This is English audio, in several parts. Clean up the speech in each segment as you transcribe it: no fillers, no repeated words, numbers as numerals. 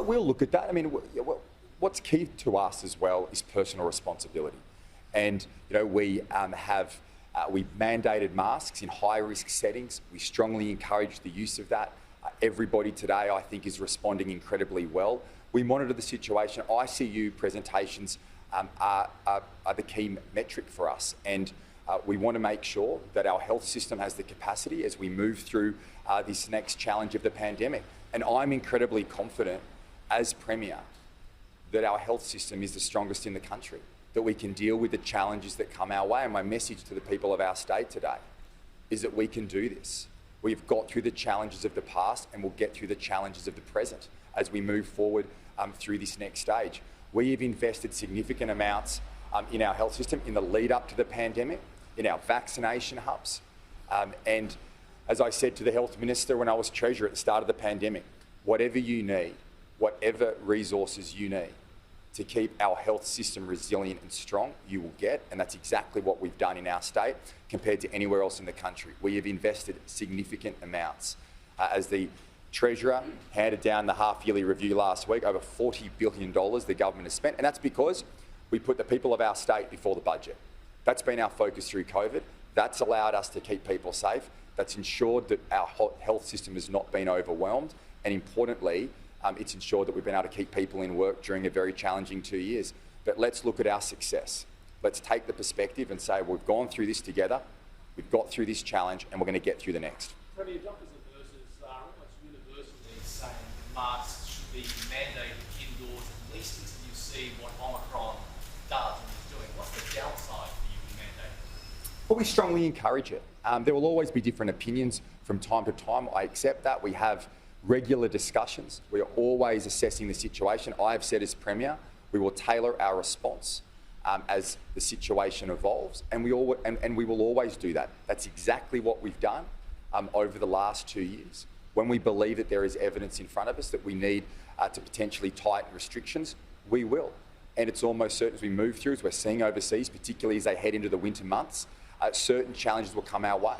we'll look at that. I mean, what's key to us as well is personal responsibility. And, we we mandated masks in high-risk settings. We strongly encourage the use of that. Everybody today, I think, is responding incredibly well. We monitor the situation. ICU presentations are the key metric for us. And we want to make sure that our health system has the capacity as we move through this next challenge of the pandemic. And I'm incredibly confident as Premier that our health system is the strongest in the country, that we can deal with the challenges that come our way. And my message to the people of our state today is that we can do this. We've got through the challenges of the past and we'll get through the challenges of the present as we move forward through this next stage. We have invested significant amounts in our health system in the lead up to the pandemic, in our vaccination hubs. And as I said to the Health Minister when I was Treasurer at the start of the pandemic, whatever you need, whatever resources you need to keep our health system resilient and strong, you will get. And that's exactly what we've done in our state compared to anywhere else in the country. We have invested significant amounts. As the Treasurer handed down the half-yearly review last week, over $40 billion the government has spent. And that's because we put the people of our state before the budget. That's been our focus through COVID. That's allowed us to keep people safe. That's ensured that our health system has not been overwhelmed. And importantly, it's ensured that we've been able to keep people in work during a very challenging 2 years. But let's look at our success. Let's take the perspective and say, we've gone through this together, we've got through this challenge, and we're going to get through the next. Premier, doctors and nurses are almost universally saying masks should be mandated indoors at least until you see what Omicron does and is doing. What's the downside for you in mandating? Well, we strongly encourage it. There will always be different opinions from time to time. I accept that. We have regular discussions. We are always assessing the situation. I have said as Premier, we will tailor our response as the situation evolves, and we will always do that. That's exactly what we've done over the last 2 years. When we believe that there is evidence in front of us that we need to potentially tighten restrictions, we will. And it's almost certain as we move through, as we're seeing overseas, particularly as they head into the winter months, certain challenges will come our way.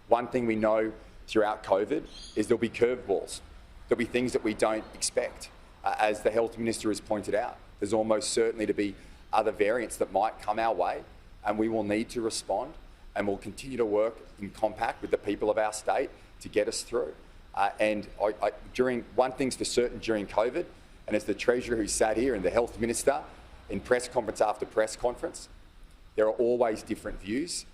One thing we know throughout COVID is there'll be curveballs. There'll be things that we don't expect. As the Health Minister has pointed out, there's almost certainly to be other variants that might come our way, and we will need to respond, and we'll continue to work in compact with the people of our state to get us through. One thing's for certain during COVID, and as the Treasurer who sat here and the Health Minister in press conference after press conference, there are always different views,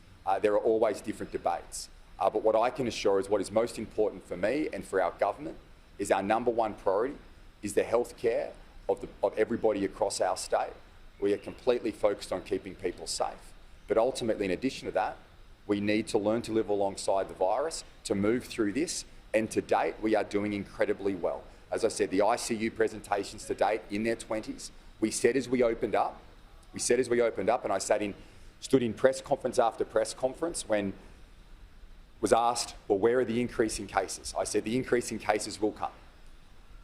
there are always different debates. But what I can assure is what is most important for me and for our government is our number one priority is the health care of everybody across our state. We are completely focused on keeping people safe. But ultimately, in addition to that, we need to learn to live alongside the virus, to move through this, and to date, we are doing incredibly well. As I said, the ICU presentations to date in their 20s, we said as we opened up, and I stood in press conference after press conference when was asked, well, where are the increasing cases? I said the increasing cases will come.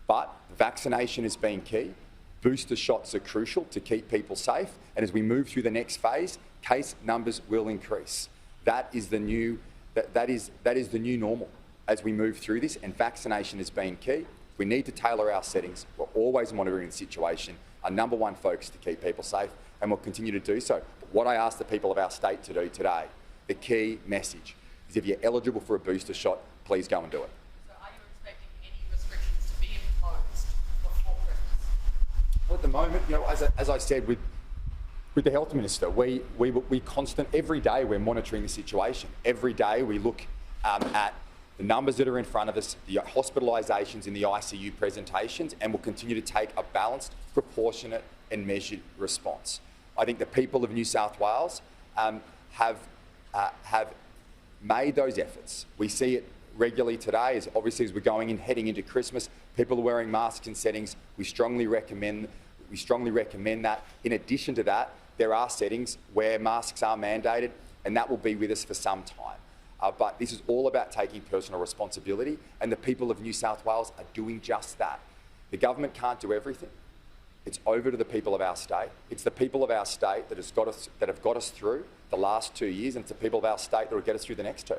But vaccination has been key. Booster shots are crucial to keep people safe. And as we move through the next phase, case numbers will increase. That is the new normal as we move through this, and vaccination has been key. We need to tailor our settings. We're always monitoring the situation. Our number one focus to keep people safe, and we'll continue to do so. But what I ask the people of our state to do today, the key message, is if you're eligible for a booster shot, please go and do it. So are you expecting any restrictions to be imposed before Christmas? Well, at the moment, as I said with the Health Minister, we every day we're monitoring the situation. Every day we look at the numbers that are in front of us, the hospitalisations in the ICU presentations, and we'll continue to take a balanced, proportionate and measured response. I think the people of New South Wales have made those efforts. We see it regularly today, as obviously as we're heading into Christmas, people are wearing masks in settings. We strongly recommend that. In addition to that, there are settings where masks are mandated, and that will be with us for some time. But this is all about taking personal responsibility, and the people of New South Wales are doing just that. The government can't do everything. It's over to the people of our state. It's the people of our state that have got us through the last 2 years, and it's the people of our state that will get us through the next two.